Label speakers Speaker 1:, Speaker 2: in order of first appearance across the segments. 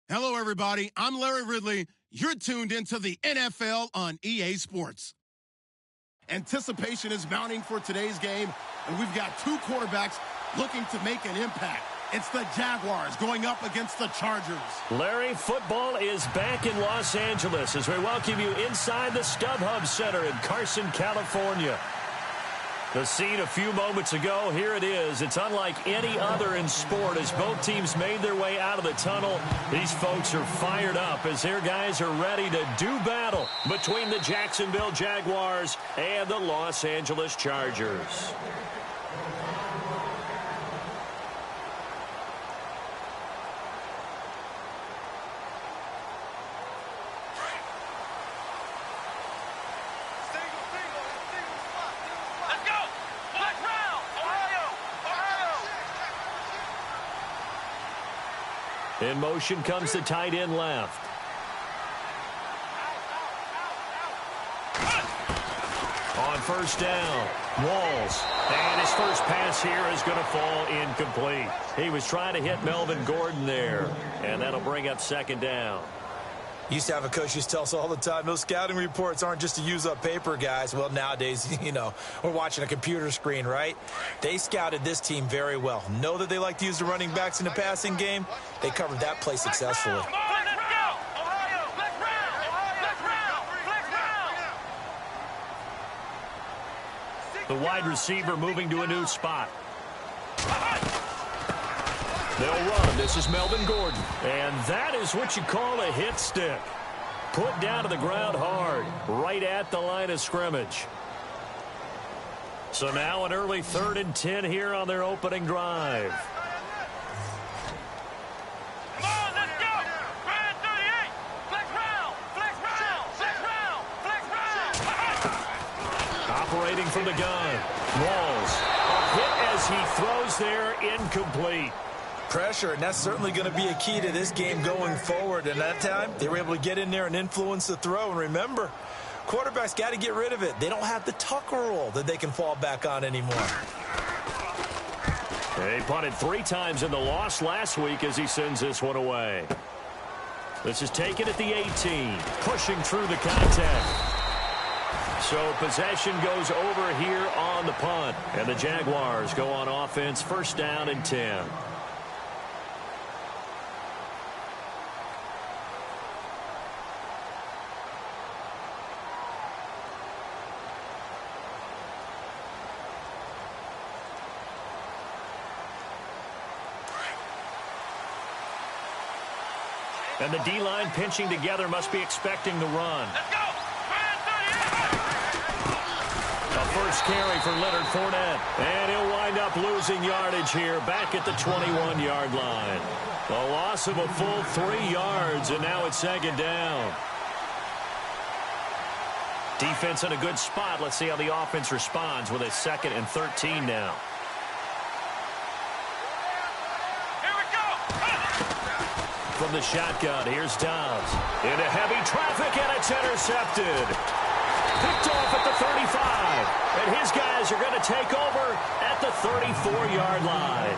Speaker 1: Hello, everybody. I'm Larry Ridley. You're tuned into the NFL on EA Sports. Anticipation is mounting for today's game, and we've got two quarterbacks looking to make an impact. It's the Jaguars going up against the Chargers.
Speaker 2: Larry, football is back in Los Angeles as we welcome you inside the StubHub Center in Carson, California. The scene a few moments ago, here it is. It's unlike any other in sport as both teams made their way out of the tunnel. These folks are fired up as their guys are ready to do battle between the Jacksonville Jaguars and the Los Angeles Chargers. In motion comes the tight end left. On first down, Walls. And his first pass here is going to fall incomplete. He was trying to hit Melvin Gordon there. And that'll bring up second down.
Speaker 3: Used to have a coach used to tell us all the time, those scouting reports aren't just to use up paper, guys. Well, nowadays, we're watching a computer screen, right? They scouted this team very well. Know that they like to use the running backs in the passing game. They covered that play successfully.
Speaker 2: The wide receiver moving to a new spot. They'll run. This is Melvin Gordon. And that is what you call a hit stick. Put down to the ground hard, right at the line of scrimmage. So now an early 3rd and 10 here on their opening drive.
Speaker 4: Come on, let's go! Brad 38! Flex round! Flex round! Flex round! Flex round!
Speaker 2: Operating from the gun. Walls. A hit as he throws there, incomplete.
Speaker 3: Pressure, and that's certainly going to be a key to this game going forward. And that time, they were able to get in there and influence the throw. And remember, quarterbacks got to get rid of it. They don't have the tuck rule that they can fall back on anymore.
Speaker 2: He punted 3 times in the loss last week as he sends this one away. This is taken at the 18, pushing through the contact. So possession goes over here on the punt. And the Jaguars go on offense, first down and 10. And the D-line pinching together must be expecting the run.
Speaker 4: Let's go! Brad 38!
Speaker 2: A first carry for Leonard Fournette. And he'll wind up losing yardage here back at the 21-yard line. A loss of a full 3 yards, and now it's second down. Defense in a good spot. Let's see how the offense responds with a 2nd and 13 now. From the shotgun, here's Dobbs. Into heavy traffic, and it's intercepted. Picked off at the 35. And his guys are going to take over at the 34-yard line.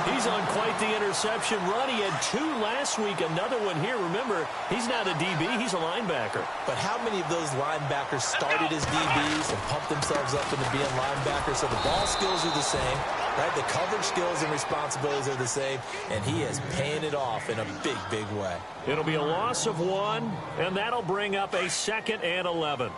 Speaker 2: He's on quite the interception run. He had 2 last week, another one here. Remember, he's not a DB, he's a linebacker.
Speaker 3: But how many of those linebackers started as DBs and pumped themselves up into being linebackers? So the ball skills are the same, right? The coverage skills and responsibilities are the same, and he is paying it off in a big, big way.
Speaker 2: It'll be a loss of 1, and that'll bring up a 2nd and 11.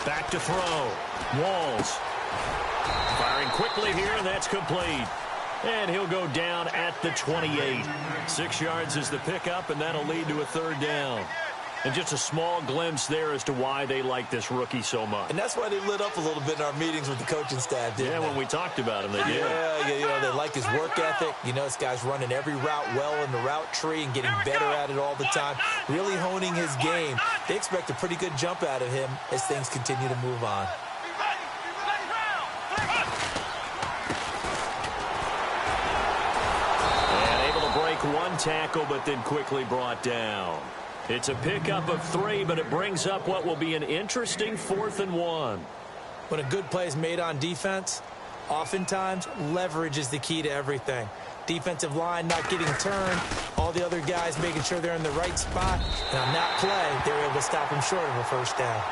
Speaker 2: Back to throw. Walls. Firing quickly here, and that's complete. And he'll go down at the 28. 6 yards is the pickup, and that'll lead to a 3rd down. And just a small glimpse there as to why they like this rookie so much.
Speaker 3: And that's why they lit up a little bit in our meetings with the coaching staff, didn't they?
Speaker 2: Yeah, when we talked about him, they did.
Speaker 3: Yeah, they like his work ethic. This guy's running every route well in the route tree and getting better at it all the time. Really honing his game. They expect a pretty good jump out of him as things continue to move on.
Speaker 2: And able to break 1 tackle, but then quickly brought down. It's a pickup of 3, but it brings up what will be an interesting 4th and 1.
Speaker 3: When a good play is made on defense, oftentimes leverage is the key to everything. Defensive line not getting turned, all the other guys making sure they're in the right spot, and on that play, they were able to stop him short of a first down.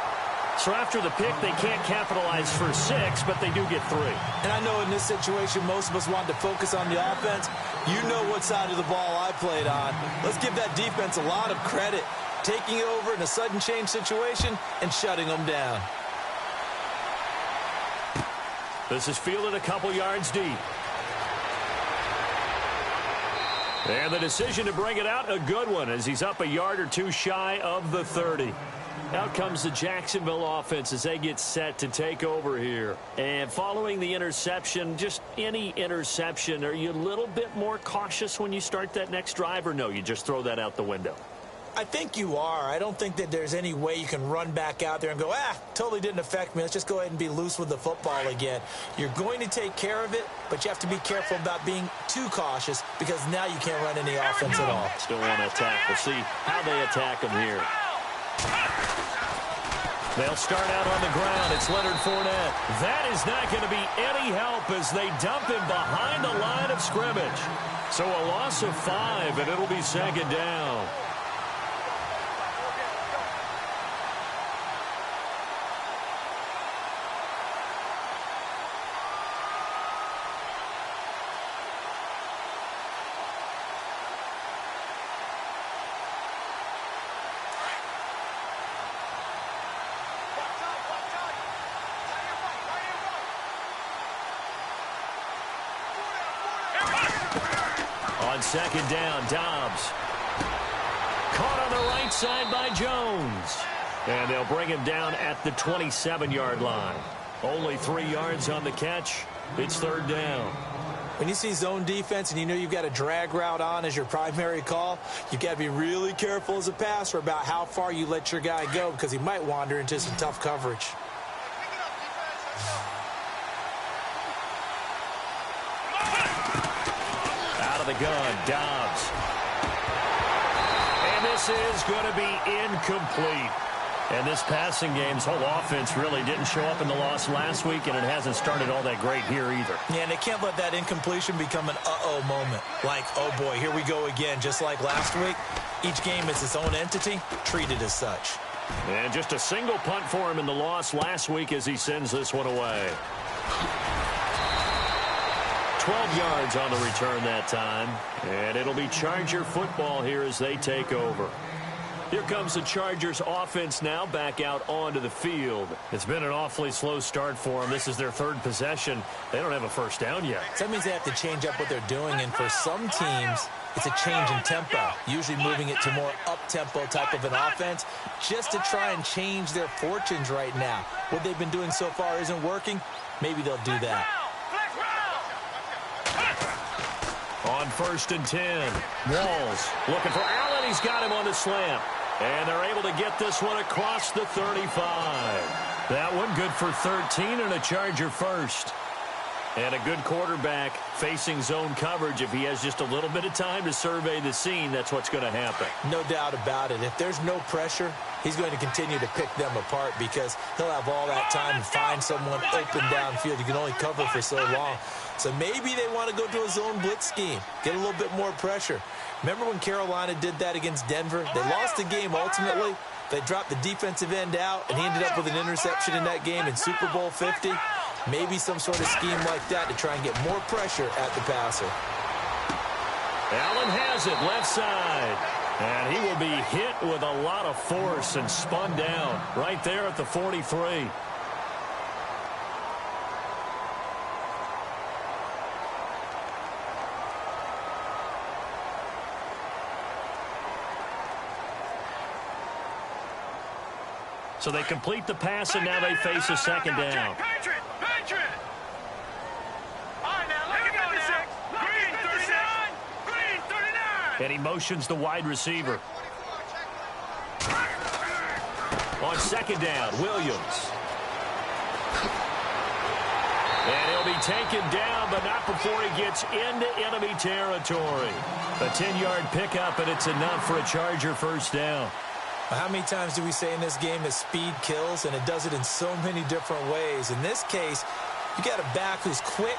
Speaker 2: So after the pick, they can't capitalize for 6, but they do get 3.
Speaker 3: And I know in this situation, most of us wanted to focus on the offense. You know what side of the ball I played on. Let's give that defense a lot of credit, taking it over in a sudden change situation and shutting them down.
Speaker 2: This is fielded a couple yards deep. And the decision to bring it out, a good one, as he's up a yard or 2 shy of the 30. Out comes the Jacksonville offense as they get set to take over here. And following the interception, just any interception, are you a little bit more cautious when you start that next drive, or no, you just throw that out the window?
Speaker 3: I think you are. I don't think that there's any way you can run back out there and go, totally didn't affect me. Let's just go ahead and be loose with the football again. You're going to take care of it, but you have to be careful about being too cautious because now you can't run any offense at all.
Speaker 2: Still want to attack. We'll see how they attack them here. They'll start out on the ground. It's Leonard Fournette. That is not going to be any help as they dump him behind the line of scrimmage. So a loss of 5, and it'll be 2nd down. On 2nd down, Dobbs. Caught on the right side by Jones. And they'll bring him down at the 27-yard line. Only 3 yards on the catch. It's 3rd down.
Speaker 3: When you see zone defense and you know you've got a drag route on as your primary call, you've got to be really careful as a passer about how far you let your guy go because he might wander into some tough coverage.
Speaker 2: The gun, Dobbs. And this is going to be incomplete. And this passing game's whole offense really didn't show up in the loss last week, and it hasn't started all that great here either.
Speaker 3: Yeah, and they can't let that incompletion become an uh-oh moment. Like, oh boy, here we go again, just like last week. Each game is its own entity, treated as such.
Speaker 2: And just a single punt for him in the loss last week as he sends this one away. 12 yards on the return that time. And it'll be Charger football here as they take over. Here comes the Chargers offense now back out onto the field. It's been an awfully slow start for them. This is their 3rd possession. They don't have a first down yet.
Speaker 3: So that means they have to change up what they're doing. And for some teams, it's a change in tempo. Usually moving it to more up-tempo type of an offense just to try and change their fortunes right now. What they've been doing so far isn't working. Maybe they'll do that.
Speaker 2: On 1st and 10, Walls looking for Allen. He's got him on the slant. And they're able to get this one across the 35. That one good for 13 and a Charger first. And a good quarterback facing zone coverage. If he has just a little bit of time to survey the scene, that's what's going to happen.
Speaker 3: No doubt about it. If there's no pressure, he's going to continue to pick them apart because he'll have all that time to find someone open downfield. You can only cover for so long. So maybe they want to go to a zone blitz scheme, get a little bit more pressure. Remember when Carolina did that against Denver? They lost the game ultimately. They dropped the defensive end out, and he ended up with an interception in that game in Super Bowl 50. Maybe some sort of scheme like that to try and get more pressure at the passer.
Speaker 2: Allen has it left side. And he will be hit with a lot of force and spun down right there at the 43. So they complete the pass, and now they face a 2nd down.
Speaker 4: Patriot! All right, now, look at 36. Green, 39. Green, 39.
Speaker 2: And he motions the wide receiver. On 2nd down, Williams. And he'll be taken down, but not before he gets into enemy territory. A 10-yard pickup, and it's enough for a Charger first down.
Speaker 3: How many times do we say in this game that speed kills, and it does it in so many different ways? In this case, you got a back who's quick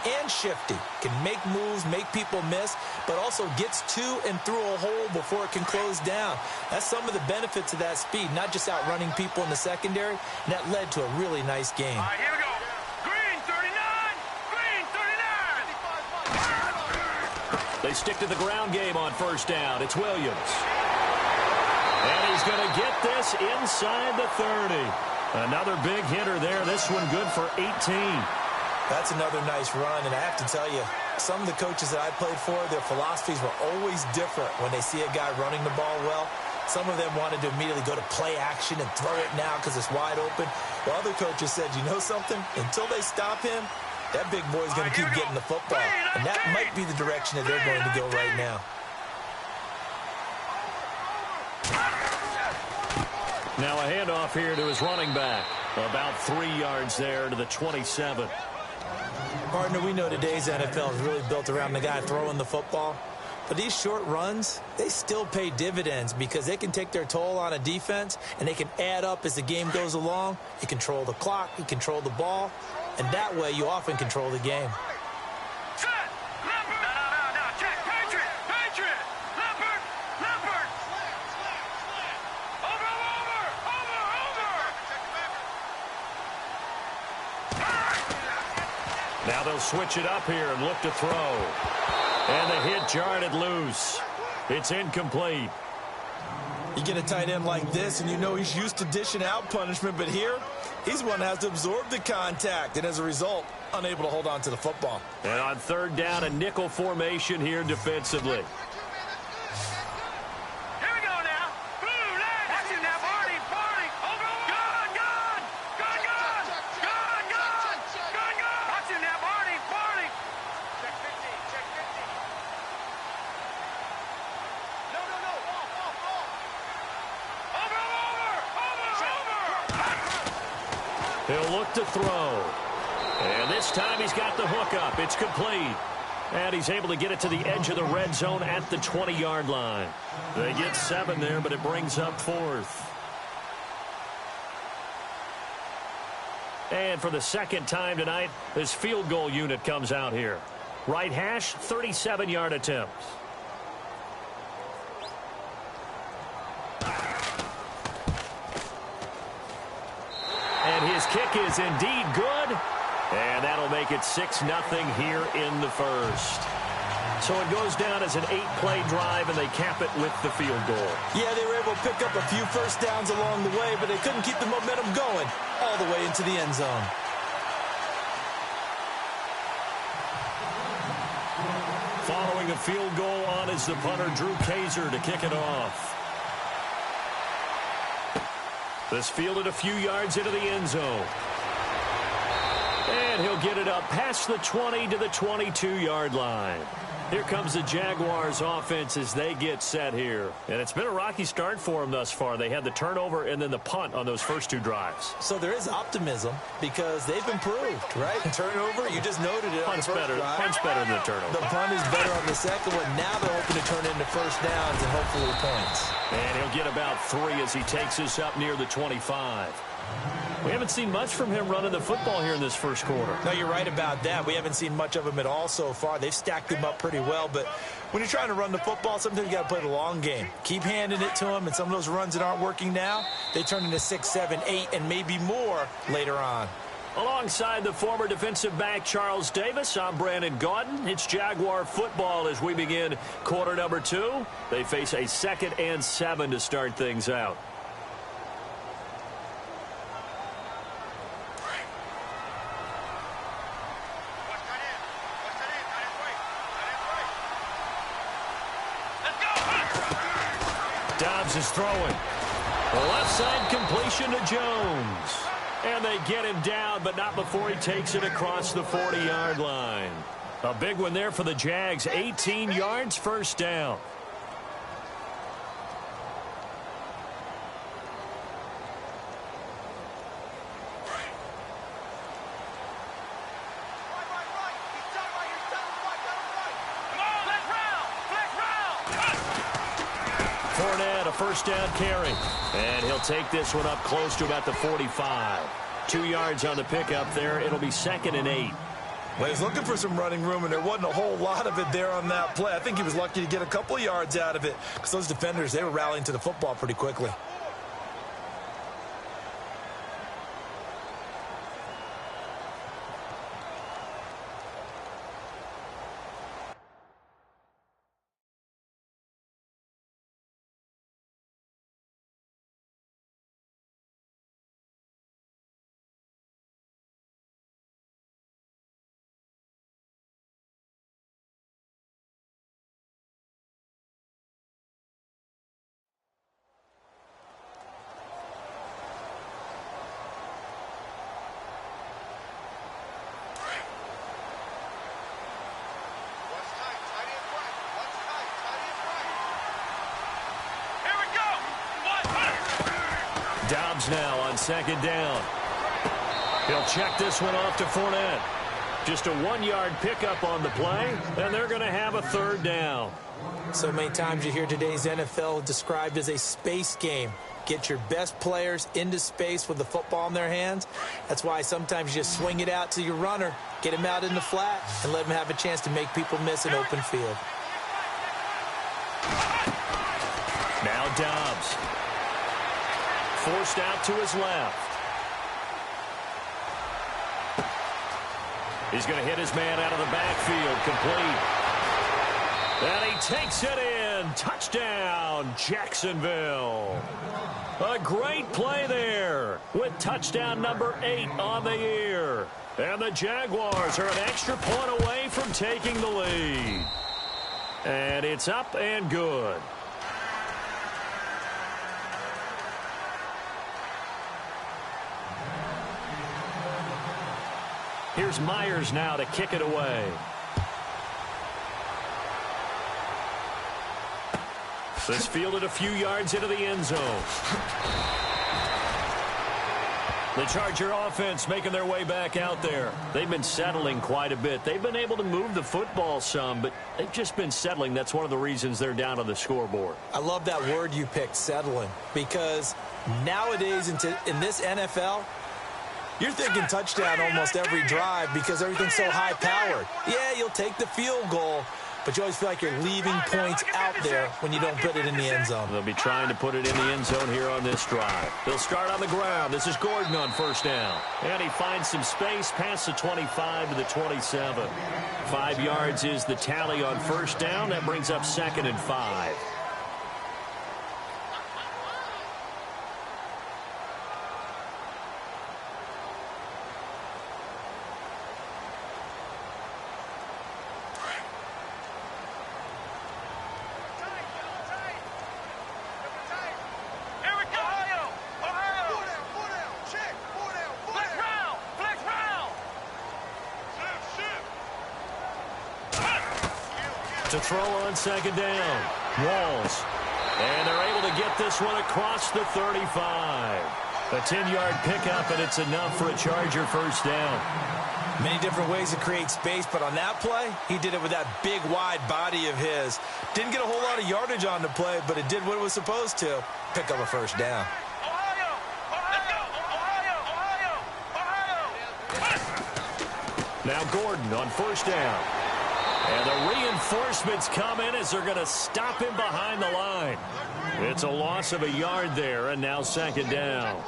Speaker 3: and shifty, can make moves, make people miss, but also gets to and through a hole before it can close down. That's some of the benefits of that speed, not just outrunning people in the secondary, and that led to a really nice game.
Speaker 4: All right, here we go. Green 39! Green 39!
Speaker 2: They stick to the ground game on first down. It's Williams. And he's going to get this inside the 30. Another big hitter there. This one good for 18.
Speaker 3: That's another nice run, and I have to tell you, some of the coaches that I played for, their philosophies were always different when they see a guy running the ball well. Some of them wanted to immediately go to play action and throw it now because it's wide open. While other coaches said, you know something? Until they stop him, that big boy's going to keep getting the football. And that might be the direction that they're going to go right now.
Speaker 2: Now a handoff here to his running back. About 3 yards there to the 27.
Speaker 3: Partner, we know today's NFL is really built around the guy throwing the football. But these short runs, they still pay dividends because they can take their toll on a defense, and they can add up as the game goes along. You control the clock, you control the ball, and that way you often control the game.
Speaker 4: Set! Leopard! No, check! Patriot! Patriot! Leopard! Leopard! Over!
Speaker 2: Now they'll switch it up here and look to throw. And the hit jarred it loose. It's incomplete.
Speaker 3: You get a tight end like this, and you know he's used to dishing out punishment, but here, he's one that has to absorb the contact, and as a result, unable to hold on to the football.
Speaker 2: And on third down, a nickel formation here defensively.
Speaker 4: Here we go now. Blue leg. Watch it now. Party. Over. Gun. Watch it now. Party. Check 50. No. Over.
Speaker 2: He'll look to throw. And this time he's got the hook up. It's complete. And he's able to get it to the edge of the red zone at the 20-yard line. They get 7 there, but it brings up 4th. And for the second time tonight, this field goal unit comes out here. Right hash, 37-yard attempt. And his kick is indeed good. And that'll make it 6-0 here in the first. So it goes down as an 8-play drive, and they cap it with the field goal.
Speaker 3: Yeah, they were able to pick up a few first downs along the way, but they couldn't keep the momentum going all the way into the end zone.
Speaker 2: Following a field goal on is the punter, Drew Kaiser, to kick it off. This fielded a few yards into the end zone. And he'll get it up past the 20 to the 22-yard line. Here comes the Jaguars offense as they get set here. And it's been a rocky start for them thus far. They had the turnover and then the punt on those first 2 drives.
Speaker 3: So there is optimism because they've improved, right? Turnover, you just noted it.
Speaker 2: Punt's better than the turnover.
Speaker 3: The punt is better on the second one. Now they're hoping to turn into first downs and hopefully points.
Speaker 2: And he'll get about 3 as he takes us up near the 25. We haven't seen much from him running the football here in this first quarter.
Speaker 3: No, you're right about that. We haven't seen much of him at all so far. They've stacked him up pretty well, but when you're trying to run the football, sometimes you got to play the long game. Keep handing it to him, and some of those runs that aren't working now, they turn into 6, 7, 8, and maybe more later on.
Speaker 2: Alongside the former defensive back Charles Davis, I'm Brandon Gaudin. It's Jaguar football as we begin quarter number 2. They face a 2nd and 7 to start things out. Dobbs is throwing. Left side completion to Jones. And they get him down, but not before he takes it across the 40-yard line. A big one there for the Jags. 18 yards, first down. Fournette, a first down carry. And he'll take this one up close to about the 45. 2 yards on the pickup there. It'll be 2nd and 8.
Speaker 3: Well, he's looking for some running room, and there wasn't a whole lot of it there on that play. I think he was lucky to get a couple of yards out of it because those defenders, they were rallying to the football pretty quickly.
Speaker 2: Dobbs now on 2nd down. He'll check this one off to Fournette. Just a 1-yard pickup on the play, and they're going to have a 3rd down.
Speaker 3: So many times you hear today's NFL described as a space game. Get your best players into space with the football in their hands. That's why sometimes you just swing it out to your runner, get him out in the flat, and let him have a chance to make people miss an open field.
Speaker 2: Now Dobbs. Forced out to his left. He's going to hit his man out of the backfield. Complete. And he takes it in. Touchdown, Jacksonville. A great play there with touchdown number 8 on the year. And the Jaguars are an extra point away from taking the lead. And it's up and good. Here's Myers now to kick it away. This fielded a few yards into the end zone. The Charger offense making their way back out there. They've been settling quite a bit. They've been able to move the football some, but they've just been settling. That's one of the reasons they're down on the scoreboard.
Speaker 3: I love that word you picked, settling, because nowadays in this NFL, you're thinking touchdown almost every drive because everything's so high-powered. Yeah, you'll take the field goal, but you always feel like you're leaving points out there when you don't put it in the end zone.
Speaker 2: They'll be trying to put it in the end zone here on this drive. They'll start on the ground. This is Gordon on first down. And he finds some space past the 25 to the 27. 5 yards is the tally on first down. That brings up 2nd and 5. To throw on 2nd down. Walls. And they're able to get this one across the 35. A 10-yard pickup, and it's enough for a Charger first down.
Speaker 3: Many different ways to create space, but on that play, he did it with that big, wide body of his. Didn't get a whole lot of yardage on the play, but it did what it was supposed to. Pick up a first down.
Speaker 2: Now Gordon on first down. And the reinforcements come in as they're going to stop him behind the line. It's a loss of a yard there, and now 2nd down.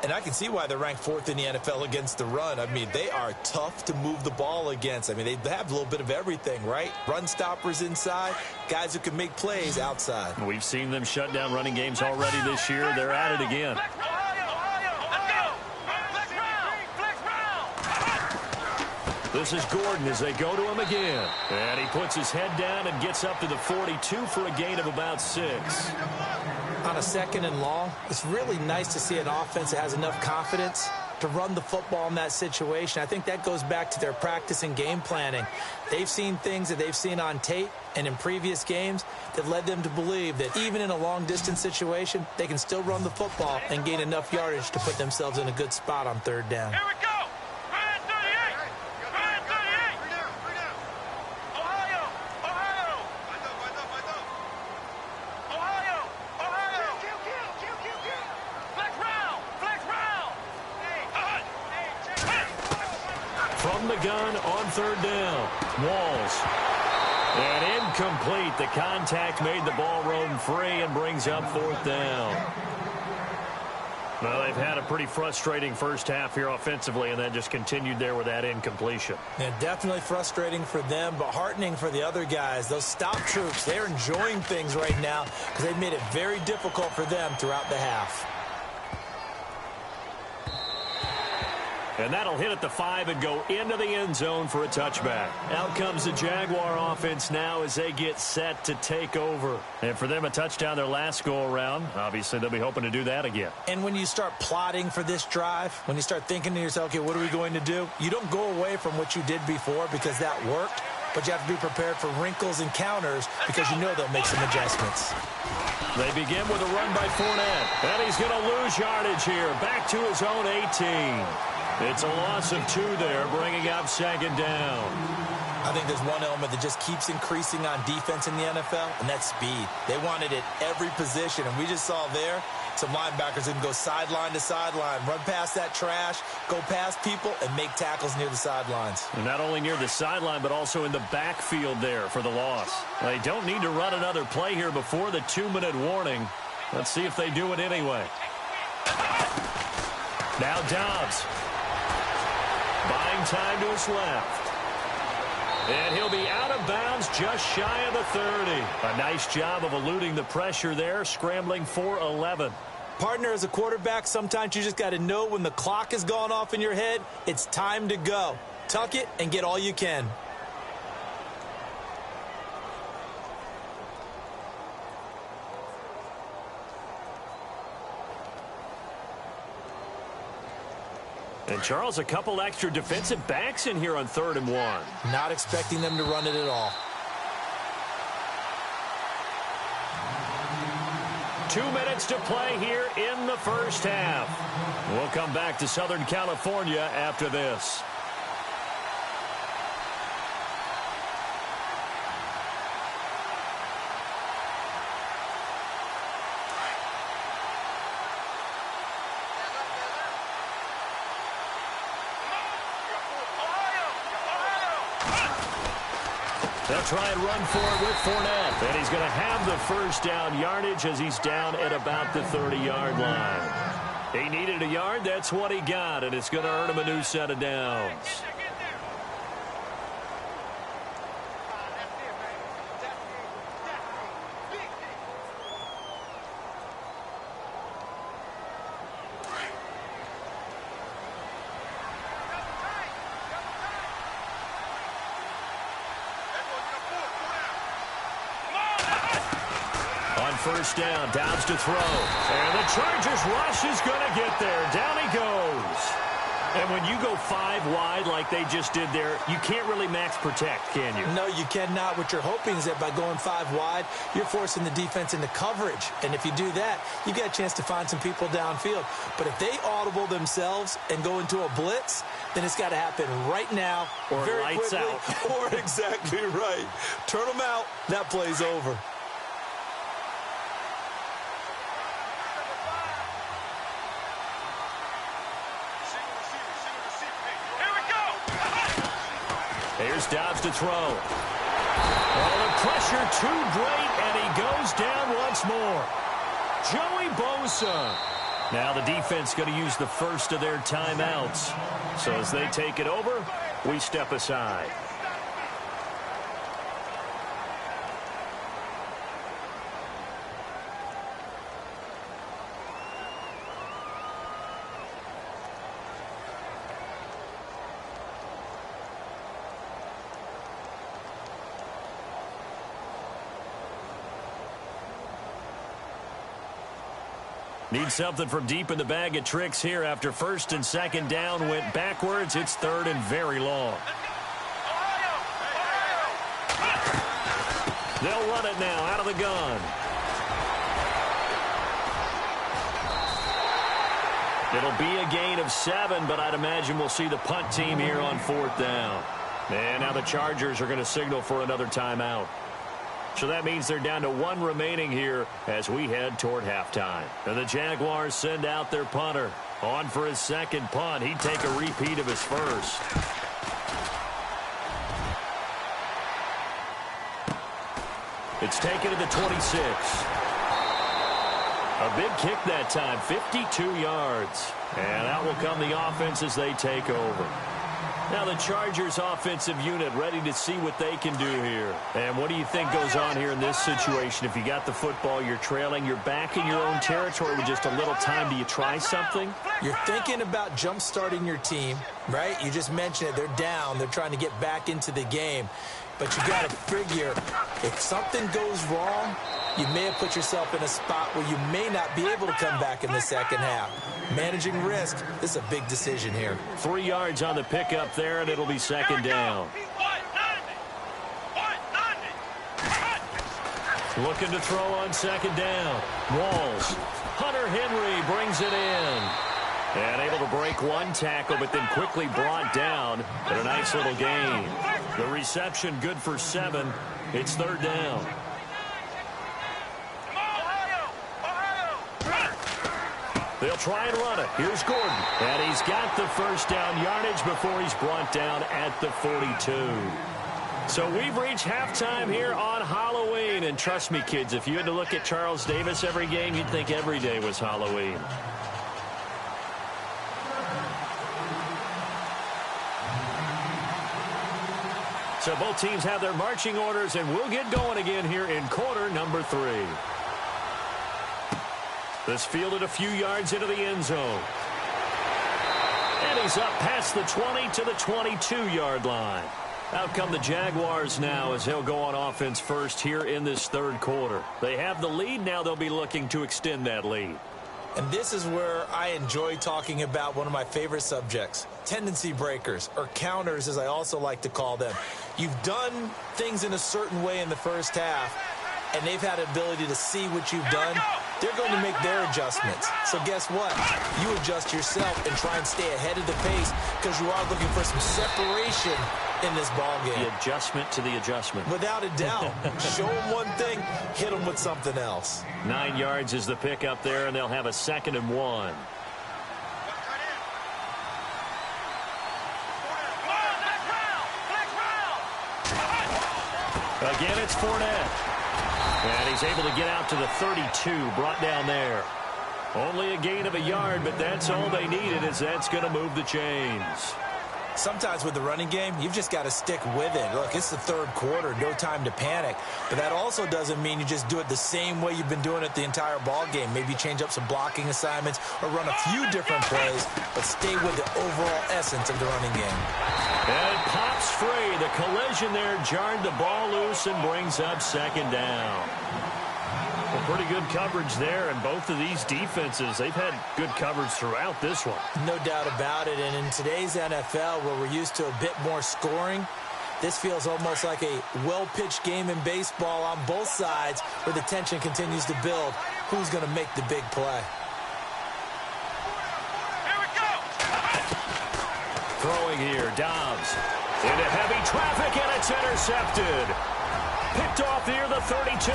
Speaker 3: And I can see why they're ranked 4th in the NFL against the run. I mean, they are tough to move the ball against. I mean, they have a little bit of everything, right? Run stoppers inside, guys who can make plays outside.
Speaker 2: We've seen them shut down running games already this year. They're at it again. This is Gordon as they go to him again. And he puts his head down and gets up to the 42 for a gain of about 6.
Speaker 3: On a 2nd and long, it's really nice to see an offense that has enough confidence to run the football in that situation. I think that goes back to their practice and game planning. They've seen things that they've seen on tape and in previous games that led them to believe that even in a long-distance situation, they can still run the football and gain enough yardage to put themselves in a good spot on 3rd down.
Speaker 4: Here we go.
Speaker 2: the gun on third down. Walls. And incomplete. The contact made the ball roam free and brings up fourth down. Well, they've had a pretty frustrating first half here offensively, and then just continued there with that incompletion.
Speaker 3: Yeah, definitely frustrating for them, but heartening for the other guys. Those stop troops, they're enjoying things right now because they've made it very difficult for them throughout the half.
Speaker 2: And that'll hit at the 5 and go into the end zone for a touchback. Out comes the Jaguar offense now as they get set to take over. And for them, a touchdown their last go-around. Obviously, they'll be hoping to do that again.
Speaker 3: And when you start plotting for this drive, when you start thinking to yourself, okay, what are we going to do? You don't go away from what you did before because that worked, but you have to be prepared for wrinkles and counters because you know they'll make some adjustments.
Speaker 2: They begin with a run by Fournette. And he's going to lose yardage here. Back to his own 18. It's a loss of 2 there, bringing up second down.
Speaker 3: I think there's one element that just keeps increasing on defense in the NFL, and that's speed. They want it at every position, and we just saw there some linebackers who can go sideline to sideline, run past that trash, go past people, and make tackles near the sidelines.
Speaker 2: And not only near the sideline, but also in the backfield there for the loss. They don't need to run another play here before the 2-minute warning. Let's see if they do it anyway. Now Dobbs. Buying time to his left. And he'll be out of bounds just shy of the 30. A nice job of eluding the pressure there, scrambling for 11.
Speaker 3: Partner, as a quarterback, sometimes you just got to know when the clock has gone off in your head, it's time to go. Tuck it and get all you can.
Speaker 2: And, Charles, a couple extra defensive backs in here on 3rd and 1.
Speaker 3: Not expecting them to run it at all.
Speaker 2: 2 minutes to play here in the first half. We'll come back to Southern California after this. They'll try and run for it with Fournette. And he's going to have the first down yardage as he's down at about the 30-yard line. He needed a yard. That's what he got, and it's going to earn him a new set of downs. First down, Dobbs to throw. And the Chargers rush is going to get there. Down he goes. And when you go 5 wide like they just did there, you can't really max protect, can you?
Speaker 3: No, you cannot. What you're hoping is that by going 5 wide, you're forcing the defense into coverage. And if you do that, you get a chance to find some people downfield. But if they audible themselves and go into a blitz, then it's got to happen right now.
Speaker 2: Or
Speaker 3: very
Speaker 2: lights
Speaker 3: quickly,
Speaker 2: out.
Speaker 3: Or exactly right. Turn them out. That play's over.
Speaker 2: Here's Dobbs to throw. Oh, the pressure too great, and he goes down once more. Joey Bosa. Now the defense going to use the first of their timeouts. So as they take it over, we step aside. Need something from deep in the bag of tricks here after 1st and 2nd down went backwards. It's 3rd and very long. They'll run it now out of the gun. It'll be a gain of 7, but I'd imagine we'll see the punt team here on 4th down. And now the Chargers are going to signal for another timeout. So that means they're down to 1 remaining here as we head toward halftime. And the Jaguars send out their punter. On for his second punt. He'd take a repeat of his first. It's taken to the 26. A big kick that time, 52 yards. And out will come the offense as they take over. Now the Chargers offensive unit ready to see what they can do here. And what do you think goes on here in this situation? If you got the football, you're trailing, you're back in your own territory with just a little time. Do you try something?
Speaker 3: You're thinking about jump-starting your team, right? You just mentioned it. They're down. They're trying to get back into the game. But you got to figure if something goes wrong, you may have put yourself in a spot where you may not be able to come back in the second half. Managing risk, this is a big decision here.
Speaker 2: 3 yards on the pickup there, and it'll be second down. Looking to throw on second down. Walls. Hunter Henry brings it in. And able to break one tackle, but then quickly brought down at a nice little gain. The reception good for 7. It's third down. They'll try and run it. Here's Gordon. And he's got the first down yardage before he's brought down at the 42. So we've reached halftime here on Halloween. And trust me, kids, if you had to look at Charles Davis every game, you'd think every day was Halloween. So both teams have their marching orders, and we'll get going again here in quarter number 3. This fielded a few yards into the end zone. And he's up past the 20 to the 22-yard line. Out come the Jaguars now as he'll go on offense first here in this third quarter. They have the lead. Now they'll be looking to extend that lead.
Speaker 3: And this is where I enjoy talking about one of my favorite subjects, tendency breakers, or counters as I also like to call them. You've done things in a certain way in the first half, and they've had the ability to see what you've done. They're going to make their adjustments. So guess what? You adjust yourself and try and stay ahead of the pace because you are looking for some separation in this ball game.
Speaker 2: The adjustment to the adjustment.
Speaker 3: Without a doubt. Show them one thing, hit them with something else.
Speaker 2: 9 yards is the pickup there, and they'll have a 2nd and 1. Again, it's Fournette. And he's able to get out to the 32, brought down there. Only a gain of a yard, but that's all they needed, as that's going to move the chains.
Speaker 3: Sometimes with the running game, you've just got to stick with it. Look, it's the third quarter, no time to panic. But that also doesn't mean you just do it the same way you've been doing it the entire ball game. Maybe change up some blocking assignments or run a few different plays, but stay with the overall essence of the running game.
Speaker 2: And it pops free. The collision there jarred the ball loose and brings up second down. Well, pretty good coverage there, and both of these defenses, they've had good coverage throughout this one.
Speaker 3: No doubt about it, and in today's NFL, where we're used to a bit more scoring, this feels almost like a well-pitched game in baseball on both sides where the tension continues to build. Who's going to make the big play?
Speaker 4: Here we go.
Speaker 2: Throwing here, Dobbs. Into heavy traffic, and it's intercepted. Picked off near the 32.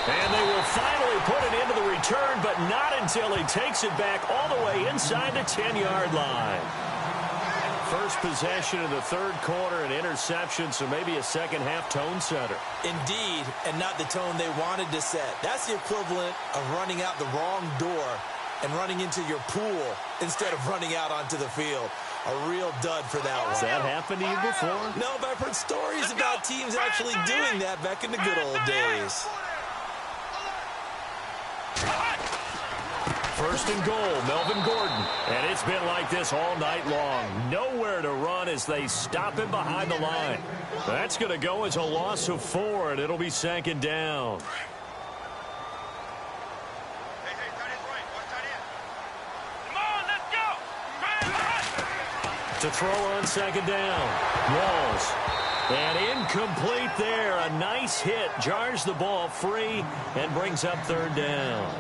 Speaker 2: And they will finally put it into the return, but not until he takes it back all the way inside the 10-yard line. First possession of the third quarter, an interception, so maybe a second-half tone setter.
Speaker 3: Indeed, and not the tone they wanted to set. That's the equivalent of running out the wrong door and running into your pool instead of running out onto the field. A real dud for that one.
Speaker 2: Has that happened to you before?
Speaker 3: No, but I've heard stories about teams actually doing that back in the good old days.
Speaker 2: First and goal, Melvin Gordon. And it's been like this all night long. Nowhere to run as they stop him behind the line. That's going to go as a loss of 4, and it'll be second down. To throw on second down. Walls. And incomplete there. A nice hit. Jars the ball free and brings up third down.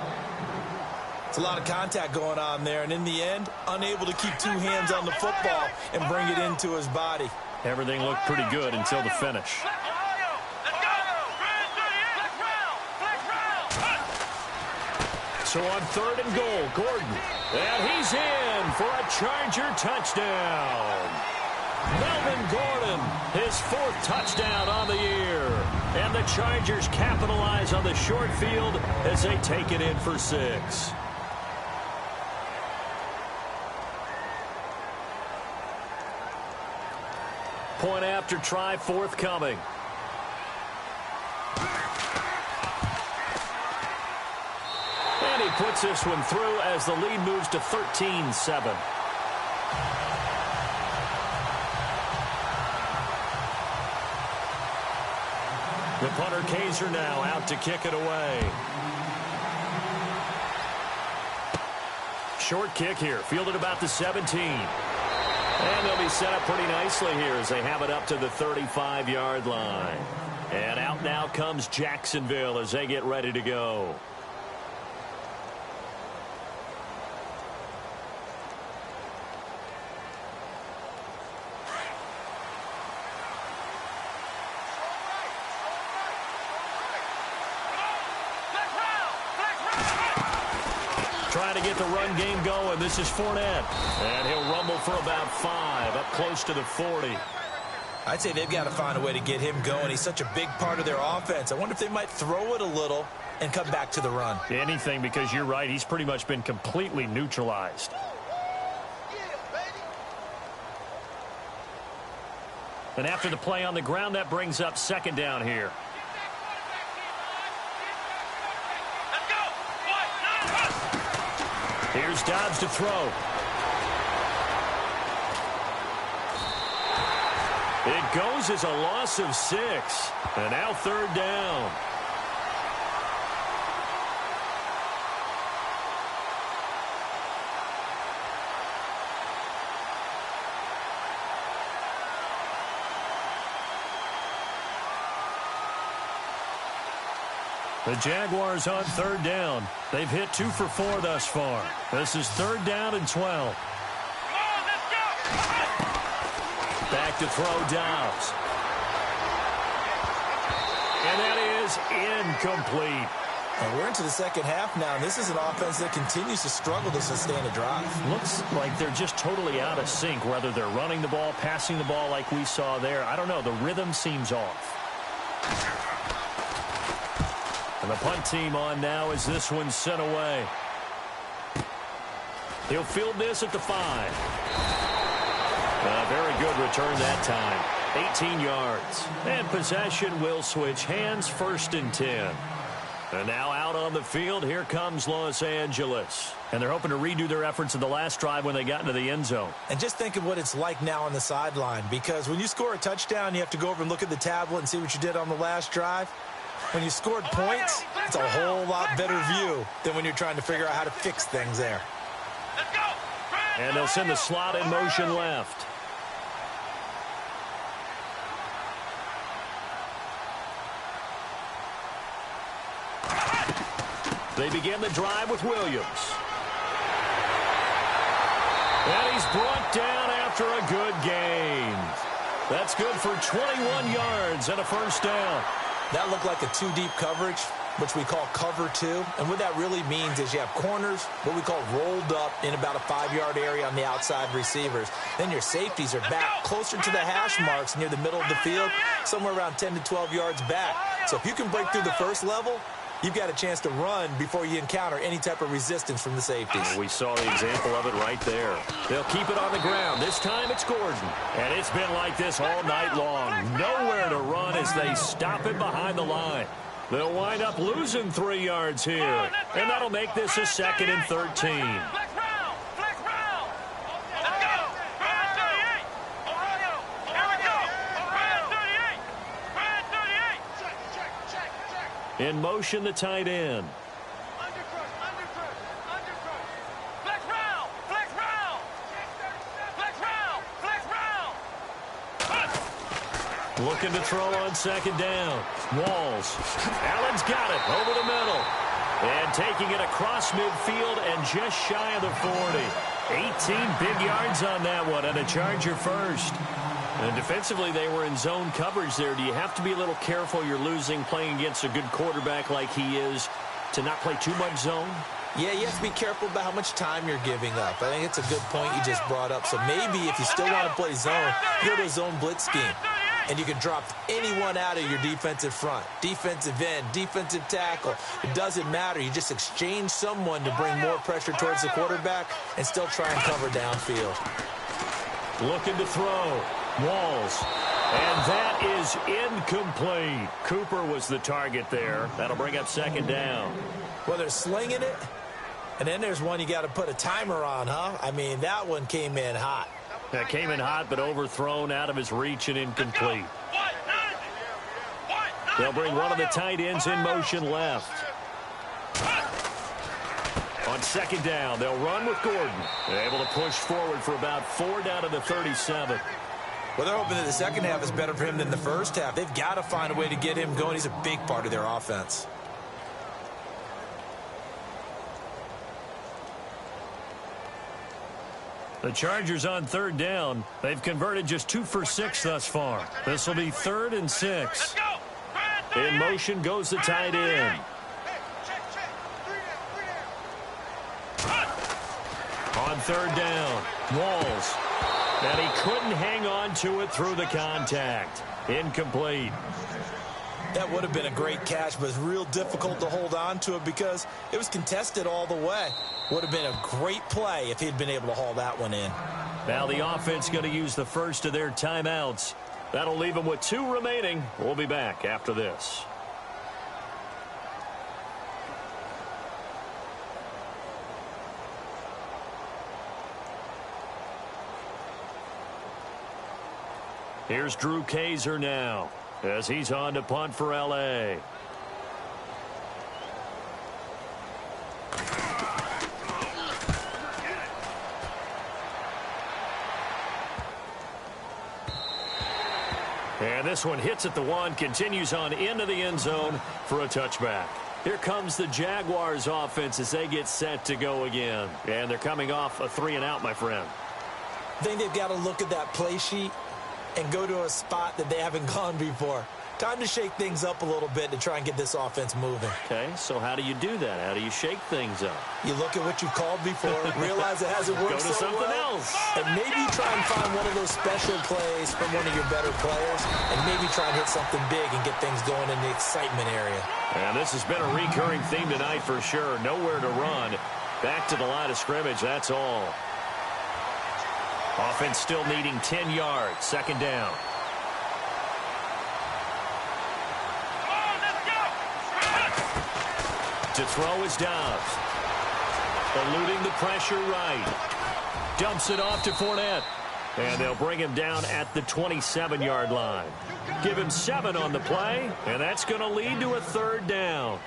Speaker 3: It's a lot of contact going on there, and in the end, unable to keep two hands on the football and bring it into his body.
Speaker 2: Everything looked pretty good until the finish. So on third and goal, Gordon. And he's in for a Charger touchdown. Melvin Gordon, his 4th touchdown on the year. And the Chargers capitalize on the short field as they take it in for 6. Point after try forthcoming. And he puts this one through as the lead moves to 13-7. The punter Kaiser now out to kick it away. Short kick here, fielded about the 17. And they'll be set up pretty nicely here as they have it up to the 35-yard line. And out now comes Jacksonville as they get ready to go. Trying to get the run game going. This is Fournette. And he'll rumble for about 5, up close to the 40.
Speaker 3: I'd say they've got to find a way to get him going. He's such a big part of their offense. I wonder if they might throw it a little and come back to the run.
Speaker 2: Anything, because you're right. He's pretty much been completely neutralized. And after the play on the ground, that brings up 2nd down here. Here's Dobbs to throw. It goes as a loss of 6. And now 3rd down. The Jaguars on 3rd down. They've hit 2 for 4 thus far. This is 3rd down and 12. Back to throw Dobbs. And that is incomplete.
Speaker 3: And we're into the second half now, and this is an offense that continues to struggle to sustain a drive.
Speaker 2: Looks like they're just totally out of sync, whether they're running the ball, passing the ball like we saw there. I don't know. The rhythm seems off. And the punt team on now as this one's sent away. He'll field this at the 5. Very good return that time. 18 yards. And possession will switch hands, 1st and 10. And now out on the field, here comes Los Angeles. And they're hoping to redo their efforts in the last drive when they got into the end zone.
Speaker 3: And just think of what it's like now on the sideline, because when you score a touchdown, you have to go over and look at the tablet and see what you did on the last drive. When you scored points, it's a whole lot better view than when you're trying to figure out how to fix things there.
Speaker 2: And they'll send the slot in motion left. They begin the drive with Williams. And he's brought down after a good gain. That's good for 21 yards and a 1st down.
Speaker 3: That looked like a 2-deep coverage, which we call cover 2. And what that really means is you have corners, what we call rolled up in about a 5-yard area on the outside receivers. Then your safeties are back closer to the hash marks near the middle of the field, somewhere around 10 to 12 yards back. So if you can break through the first level, you've got a chance to run before you encounter any type of resistance from the safeties.
Speaker 2: We saw the example of it right there. They'll keep it on the ground. This time it's Gordon. And it's been like this all night long. Nowhere to run as they stop it behind the line. They'll wind up losing 3 yards here. And that'll make this a 2nd and 13. In motion, the tight end. Looking to throw on 2nd down. Walls. Allen's got it over the middle. And taking it across midfield and just shy of the 40. 18 big yards on that one, and a Charger 1st. And defensively, they were in zone coverage there. Do you have to be a little careful? You're losing playing against a good quarterback like he is to not play too much zone?
Speaker 3: Yeah, you have to be careful about how much time you're giving up. I think it's a good point you just brought up. So maybe if you still want to play zone, you go to a zone blitz scheme. and you can drop anyone out of your defensive front. Defensive end, defensive tackle. It doesn't matter. You just exchange someone to bring more pressure towards the quarterback and still try and cover downfield.
Speaker 2: Looking to throw. Walls. And that is incomplete. Cooper was the target there. That'll bring up second down.
Speaker 3: Well, they're slinging it, and then there's one you got to put a timer on, huh? I mean, that one came in hot.
Speaker 2: That came in hot, but overthrown, out of his reach, and incomplete. They'll bring one of the tight ends in motion left. On second down, they'll run with Gordon. They're able to push forward for about 4 down to the 37.
Speaker 3: Well, they're hoping that the second half is better for him than the first half. They've got to find a way to get him going. He's a big part of their offense.
Speaker 2: The Chargers on third down. They've converted just 2 for 6 thus far. This will be 3rd and 6. In motion goes the tight end. On third down, Walls. And he couldn't hang on to it through the contact. Incomplete.
Speaker 3: That would have been a great catch, but it's real difficult to hold on to it because it was contested all the way. Would have been a great play if he'd been able to haul that one in.
Speaker 2: Now the offense going to use the first of their timeouts. That'll leave them with 2 remaining. We'll be back after this. Here's Drew Kaiser now as he's on to punt for L.A. And this one hits at the 1, continues on into the end zone for a touchback. Here comes the Jaguars offense as they get set to go again. And they're coming off a 3-and-out, my friend.
Speaker 3: I think they've got to look at that play sheet and go to a spot that they haven't gone before. Time to shake things up a little bit to try and get this offense moving.
Speaker 2: Okay, so how do you do that? How do you shake things up?
Speaker 3: You look at what you've called before, realize it hasn't worked
Speaker 2: Go to something else.
Speaker 3: and maybe try and find one of those special plays from one of your better players, and maybe try and hit something big and get things going in the excitement area.
Speaker 2: And this has been a recurring theme tonight for sure. Nowhere to run. Back to the line of scrimmage, that's all. Offense still needing 10 yards. Second down. To throw is Dobbs. Eluding the pressure right. Dumps it off to Fournette. And they'll bring him down at the 27-yard line. Give him 7 on the play, and that's going to lead to a 3rd down.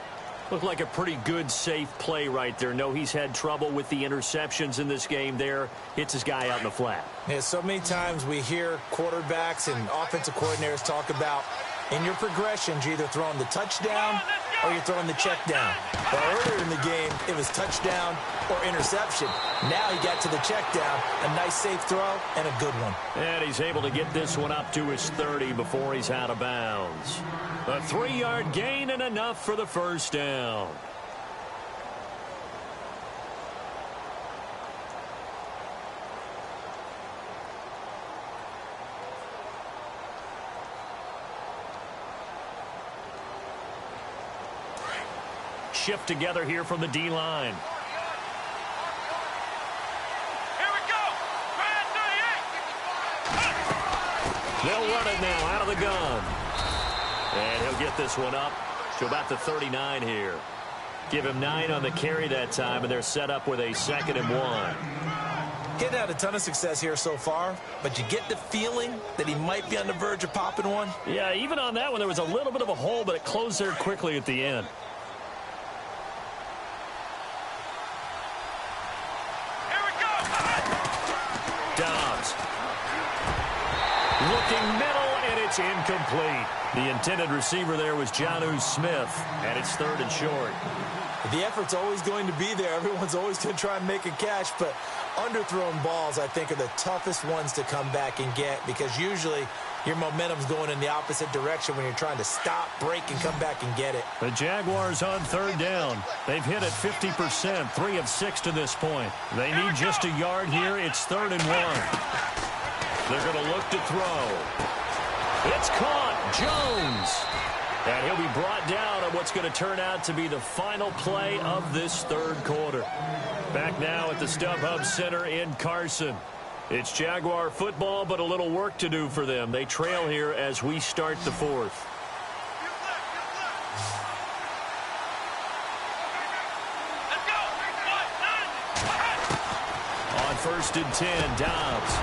Speaker 2: Looked like a pretty good, safe play right there. No, he's had trouble with the interceptions in this game there. Hits his guy out in the flat.
Speaker 3: Yeah, so many times we hear quarterbacks and offensive coordinators talk about in your progressions, you're either throwing the touchdown or you're throwing the check down. Well, earlier in the game, it was touchdown or interception. Now he got to the check down, a nice safe throw, and a good one.
Speaker 2: And he's able to get this one up to his 30 before he's out of bounds. A 3-yard gain and enough for the first down. Shift together here from the D-line.
Speaker 4: Here we go. Brad 38.
Speaker 2: They'll run it now out of the gun. And he'll get this one up to about the 39 here. Give him 9 on the carry that time, and they're set up with a 2nd and 1.
Speaker 3: He's had a ton of success here so far, but you get the feeling that he might be on the verge of popping one.
Speaker 2: Yeah, even on that one, there was a little bit of a hole, but it closed there quickly at the end. Dobbs. Looking middle, and it's incomplete. The intended receiver there was Jonnu Smith, and it's 3rd and short.
Speaker 3: The effort's always going to be there. Everyone's always going to try and make a catch, but underthrown balls, I think, are the toughest ones to come back and get because usually your momentum's going in the opposite direction when you're trying to stop, break, and come back and get it.
Speaker 2: The Jaguars on 3rd down. They've hit it 50%, 3 of 6 to this point. They need just a yard here. It's 3rd and 1. They're going to look to throw. It's caught. Jones. And he'll be brought down on what's going to turn out to be the final play of this third quarter. Back now at the StubHub Center in Carson. It's Jaguar football, but a little work to do for them. They trail here as we start the fourth. On 1st and 10, Dobbs.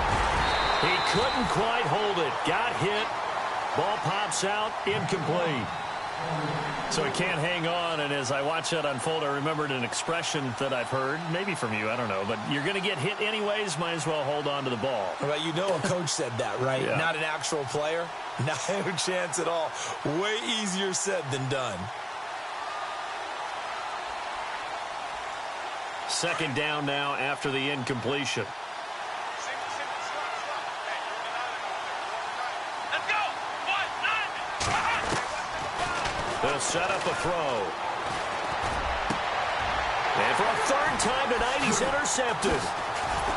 Speaker 2: He couldn't quite hold it. Got hit. Ball pops out, incomplete. So he can't hang on, and as I watch that unfold, I remembered an expression that I've heard, maybe from you, I don't know, but you're going to get hit anyways, might as well hold on to the ball.
Speaker 3: Well, you know a coach said that, right?
Speaker 2: Yeah.
Speaker 3: Not an actual player. Not a chance at all. Way easier said than done.
Speaker 2: Second down now after the incompletion. They'll set up a throw. And for a third time tonight, he's intercepted.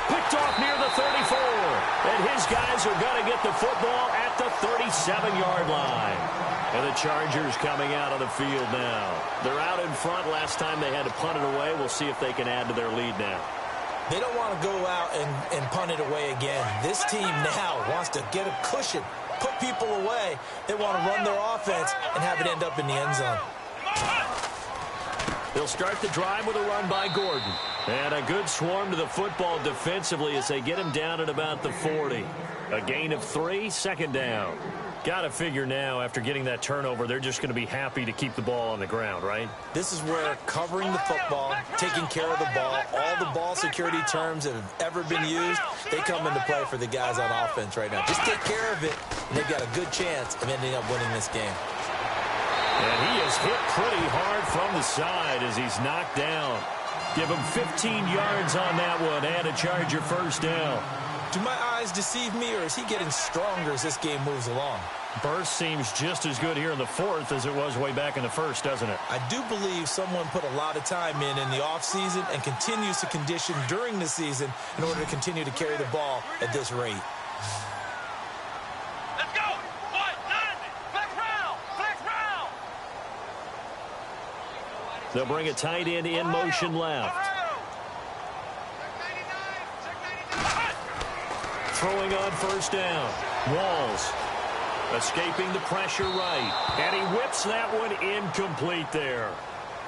Speaker 2: Picked off near the 34. And his guys are going to get the football at the 37-yard line. And the Chargers coming out of the field now. They're out in front. Last time they had to punt it away. We'll see if they can add to their lead now.
Speaker 3: They don't want to go out and punt it away again. This team now wants to get a cushion, put people away. They want to run their offense and have it end up in the end zone.
Speaker 2: They'll start the drive with a run by Gordon. And a good swarm to the football defensively as they get him down at about the 40. A gain of 3, second down. Got to figure now, after getting that turnover, they're just going to be happy to keep the ball on the ground, right?
Speaker 3: This is where covering the football, taking care of the ball, all the ball security terms that have ever been used, they come into play for the guys on offense right now. Just take care of it, and they've got a good chance of ending up winning this game.
Speaker 2: And he is hit pretty hard from the side as he's knocked down. Give him 15 yards on that one and a Charger first down.
Speaker 3: Do my eyes deceive me, or is he getting stronger as this game moves along?
Speaker 2: Burst seems just as good here in the fourth as it was way back in the first, doesn't it?
Speaker 3: I do believe someone put a lot of time in the offseason and continues to condition during the season in order to continue to carry the ball at this rate.
Speaker 4: Let's go! Flex round! Flex round!
Speaker 2: They'll bring a tight end in motion left. Throwing on first down. Walls escaping the pressure right. And he whips that one incomplete there.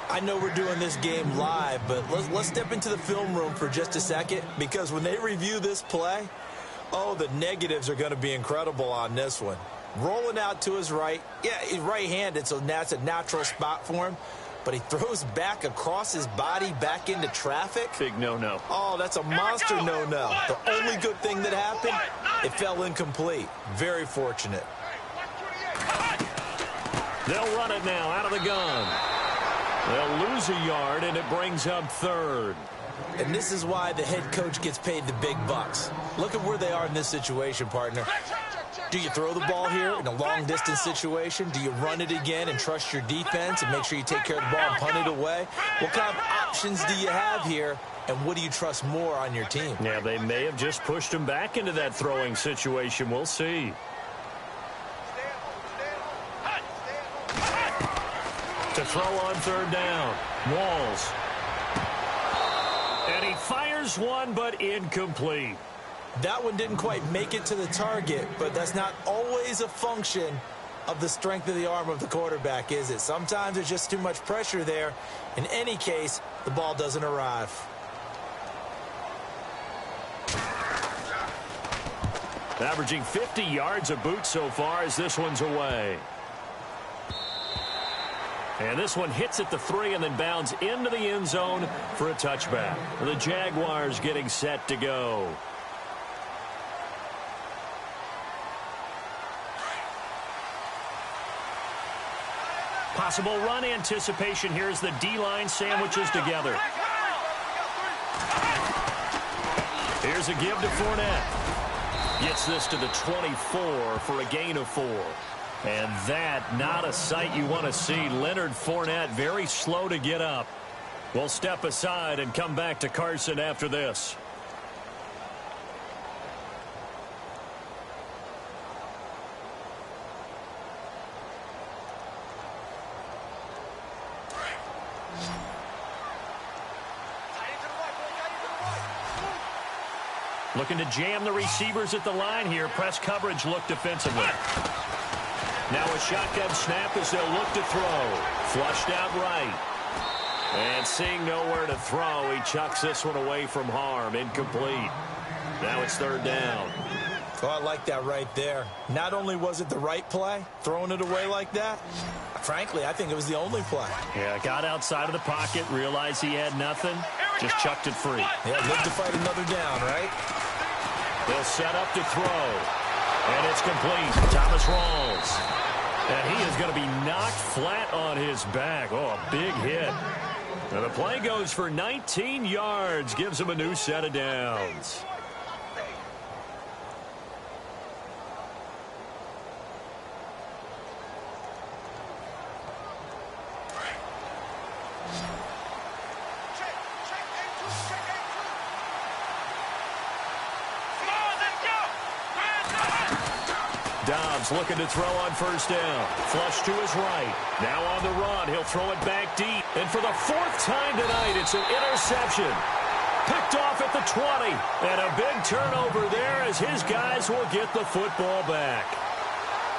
Speaker 3: I know we're doing this game live, but let's step into the film room for just a second, because when they review this play, oh, the negatives are going to be incredible on this one. Rolling out to his right. Yeah, he's right-handed, so that's a natural spot for him. But he throws back across his body back into traffic.
Speaker 2: Big no-no.
Speaker 3: Oh, that's a monster no-no. The only good thing that happened, it fell incomplete. Very fortunate.
Speaker 2: They'll run it now out of the gun. They'll lose a yard, and it brings up third.
Speaker 3: And this is why the head coach gets paid the big bucks. Look at where they are in this situation, partner. Do you throw the ball here in a long-distance situation? Do you run it again and trust your defense and make sure you take care of the ball and punt it away? What kind of options do you have here, and what do you trust more on your team?
Speaker 2: Yeah, they may have just pushed him back into that throwing situation. We'll see. To throw on third down. Walls. And he fires one, but incomplete.
Speaker 3: That one didn't quite make it to the target, but that's not always a function of the strength of the arm of the quarterback, is it? Sometimes there's just too much pressure there. In any case, the ball doesn't arrive.
Speaker 2: Averaging 50 yards a boot so far as this one's away. And this one hits at the 3 and then bounds into the end zone for a touchback. The Jaguars getting set to go. Possible run anticipation here as the D-line sandwiches together. Here's a give to Fournette. Gets this to the 24 for a gain of 4. And that, not a sight you want to see. Leonard Fournette very slow to get up. We'll step aside and come back to Carson after this. Looking to jam the receivers at the line here. Press coverage look defensively. Now a shotgun snap as they'll look to throw. Flushed out right. And seeing nowhere to throw, he chucks this one away from harm. Incomplete. Now it's third down.
Speaker 3: Oh, I like that right there. Not only was it the right play, throwing it away like that, frankly, I think it was the only play.
Speaker 2: Yeah, got outside of the pocket, realized he had nothing, just chucked it free.
Speaker 3: Yeah, live to fight another down, right?
Speaker 2: They'll set up to throw. And it's complete. Thomas Rawls. And he is going to be knocked flat on his back. Oh, a big hit. And the play goes for 19 yards. Gives him a new set of downs. Dobbs looking to throw on first down. Flush to his right. Now on the run. He'll throw it back deep. And for the fourth time tonight, it's an interception. Picked off at the 20. And a big turnover there as his guys will get the football back.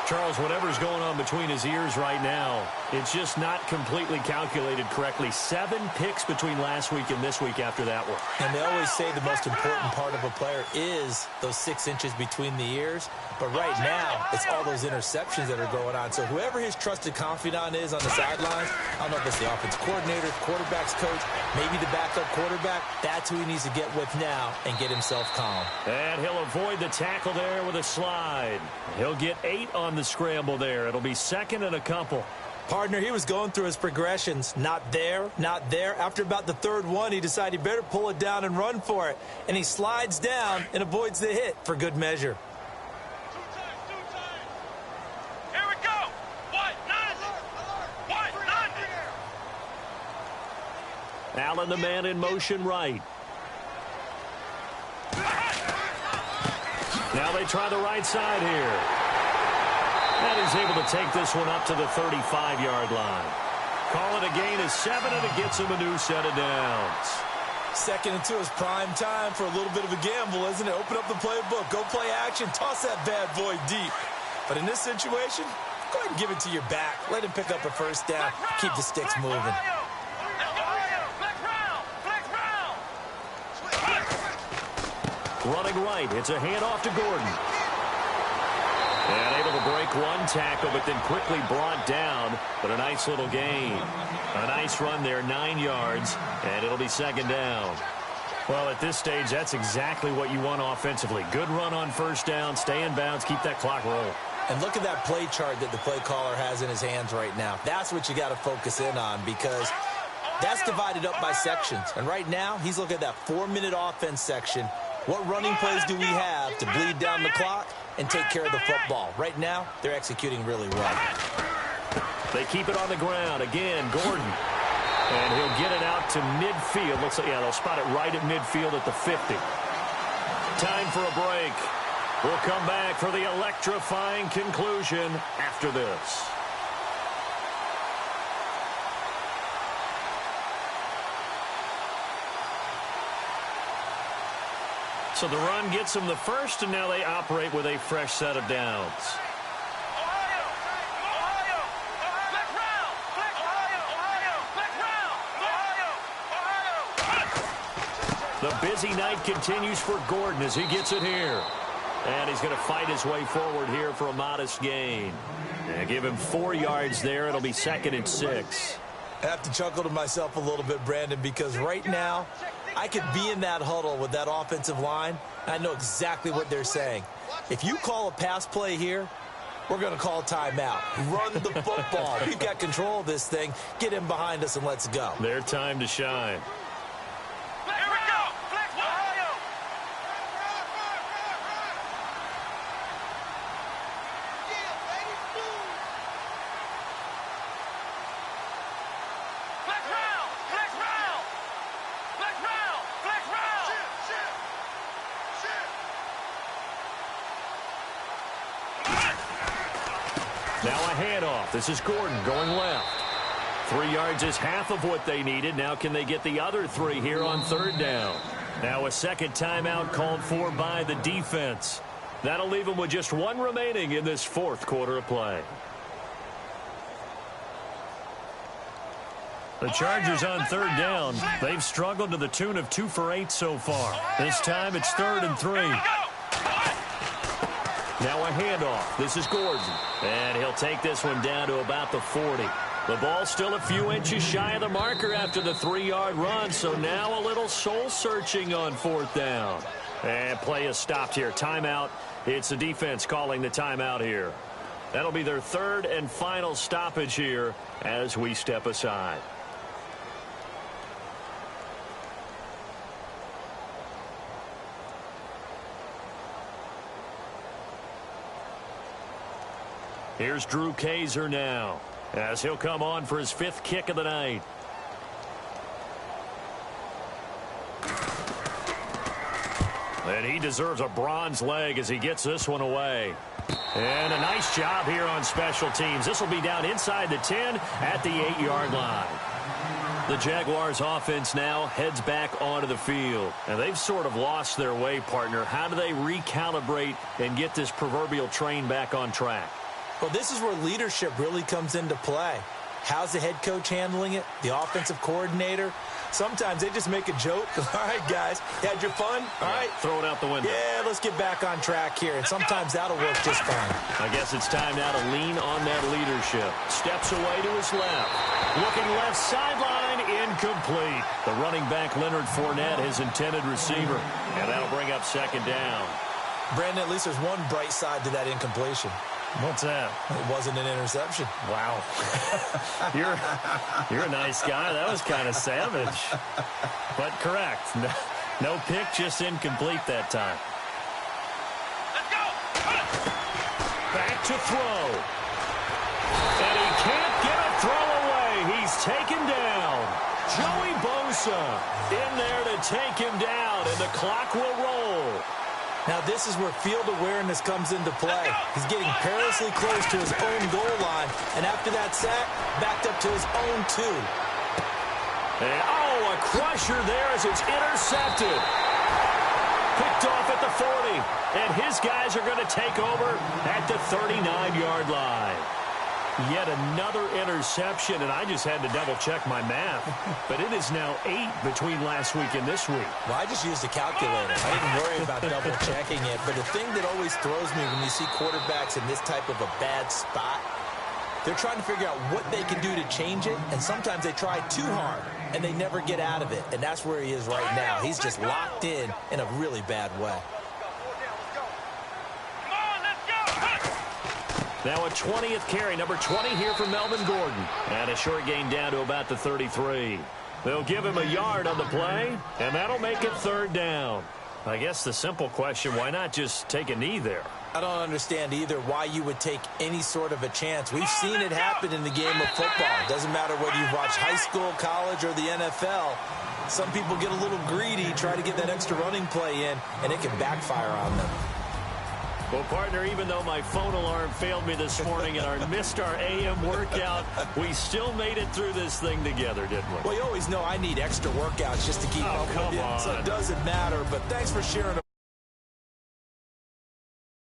Speaker 2: Charles, whatever's going on between his ears right now, it's just not completely calculated correctly. 7 picks between last week and this week after that one.
Speaker 3: And they always say the most important part of a player is those 6 inches between the ears. But right now, it's all those interceptions that are going on. So whoever his trusted confidant is on the sidelines, I don't know if it's the offensive coordinator, quarterback's coach, maybe the backup quarterback, that's who he needs to get with now and get himself calm.
Speaker 2: And he'll avoid the tackle there with a slide. He'll get 8 on the scramble there. It'll be second and a couple.
Speaker 3: Partner, he was going through his progressions. Not there, not there. After about the third one, he decided he better pull it down and run for it. And he slides down and avoids the hit for good measure.
Speaker 4: Here we go. White 90. White 90.
Speaker 2: Allen, the man in motion right. Now they try the right side here. And he's able to take this one up to the 35-yard line. Call it a gain of 7, and it gets him a new set of downs.
Speaker 3: Second and 2 is prime time for a little bit of a gamble, isn't it? Open up the playbook, go play action, toss that bad boy deep. But in this situation, go ahead and give it to your back. Let him pick up a first down. Keep the sticks moving.
Speaker 2: Running right, it's a handoff to Gordon. And able to break one tackle, but then quickly brought down. But a nice little gain. A nice run there, 9 yards, and it'll be second down. Well, at this stage, that's exactly what you want offensively. Good run on first down, stay in bounds, keep that clock rolling.
Speaker 3: And look at that play chart that the play caller has in his hands right now. That's what you got to focus in on, because that's divided up by sections. And right now, he's looking at that 4-minute offense section. What running plays do we have to bleed down the clock and take care of the football? Right now, they're executing really well.
Speaker 2: They keep it on the ground. Again, Gordon. And he'll get it out to midfield. Looks like, yeah, they'll spot it right at midfield at the 50. Time for a break. We'll come back for the electrifying conclusion after this. So the run gets them the first, and now they operate with a fresh set of downs. The busy night continues for Gordon as he gets it here. And he's going to fight his way forward here for a modest gain. And give him 4 yards there. It'll be second and 6.
Speaker 3: I have to chuckle to myself a little bit, Brandon, because right now, I could be in that huddle with that offensive line. I know exactly what they're saying. If you call a pass play here, we're going to call timeout. Run the football. We've got control of this thing. Get him behind us and let's go.
Speaker 2: Their time to shine. Now a handoff. This is Gordon going left. 3 yards is half of what they needed. Now can they get the other 3 here on 3rd down? Now a second timeout called for by the defense. That'll leave them with just 1 remaining in this 4th quarter of play. The Chargers on 3rd down. They've struggled to the tune of 2 for 8 so far. This time it's 3rd and 3. Now a handoff. This is Gordon. And he'll take this one down to about the 40. The ball still a few inches shy of the marker after the 3-yard run, so now a little soul-searching on 4th down. And play is stopped here. Timeout. It's the defense calling the timeout here. That'll be their 3rd and final stoppage here as we step aside. Here's Drew Kaiser now, as he'll come on for his 5th kick of the night. And he deserves a bronze leg as he gets this one away. And a nice job here on special teams. This will be down inside the 10 at the 8-yard line. The Jaguars offense now heads back onto the field. And they've sort of lost their way, partner. How do they recalibrate and get this proverbial train back on track?
Speaker 3: Well, this is where leadership really comes into play. How's the head coach handling it? The offensive coordinator? Sometimes they just make a joke. All right, guys, had your fun? All right.
Speaker 2: Throw it out the window.
Speaker 3: Yeah, let's get back on track here. And sometimes that'll work just fine.
Speaker 2: I guess it's time now to lean on that leadership. Steps away to his left. Looking left sideline, incomplete. The running back, Leonard Fournette, his intended receiver. And that'll bring up 2nd down.
Speaker 3: Brandon, at least there's one bright side to that incompletion.
Speaker 2: What's that?
Speaker 3: It wasn't an interception.
Speaker 2: Wow. You're a nice guy. That was kind of savage. But correct. No pick, just incomplete that time.
Speaker 4: Let's go.
Speaker 2: Back to throw. And he can't get a throw away. He's taken down. Joey Bosa in there to take him down, and the clock will roll.
Speaker 3: Now, this is where field awareness comes into play. He's getting perilously close to his own goal line, and after that sack, backed up to his own 2.
Speaker 2: And, a crusher there as it's intercepted. Picked off at the 40, and his guys are going to take over at the 39-yard line. Yet another interception, and I just had to double-check my math. But it is now 8 between last week and this week.
Speaker 3: Well, I just used a calculator. I didn't worry about double-checking it. But the thing that always throws me when you see quarterbacks in this type of a bad spot, they're trying to figure out what they can do to change it, and sometimes they try too hard, and they never get out of it. And that's where he is right now. He's just locked in a really bad way.
Speaker 2: Now a 20th carry, number 20 here for Melvin Gordon. And a short gain down to about the 33. They'll give him a yard on the play, and that'll make it 3rd down. I guess the simple question, why not just take a knee there?
Speaker 3: I don't understand either why you would take any sort of a chance. We've seen it happen in the game of football. It doesn't matter whether you've watched high school, college, or the NFL. Some people get a little greedy, try to get that extra running play in, and it can backfire on them.
Speaker 2: Well, partner, even though my phone alarm failed me this morning and I missed our AM workout, we still made it through this thing together, didn't we?
Speaker 3: Well, you always know I need extra workouts just to keep up with you, so it doesn't matter. But thanks for sharing.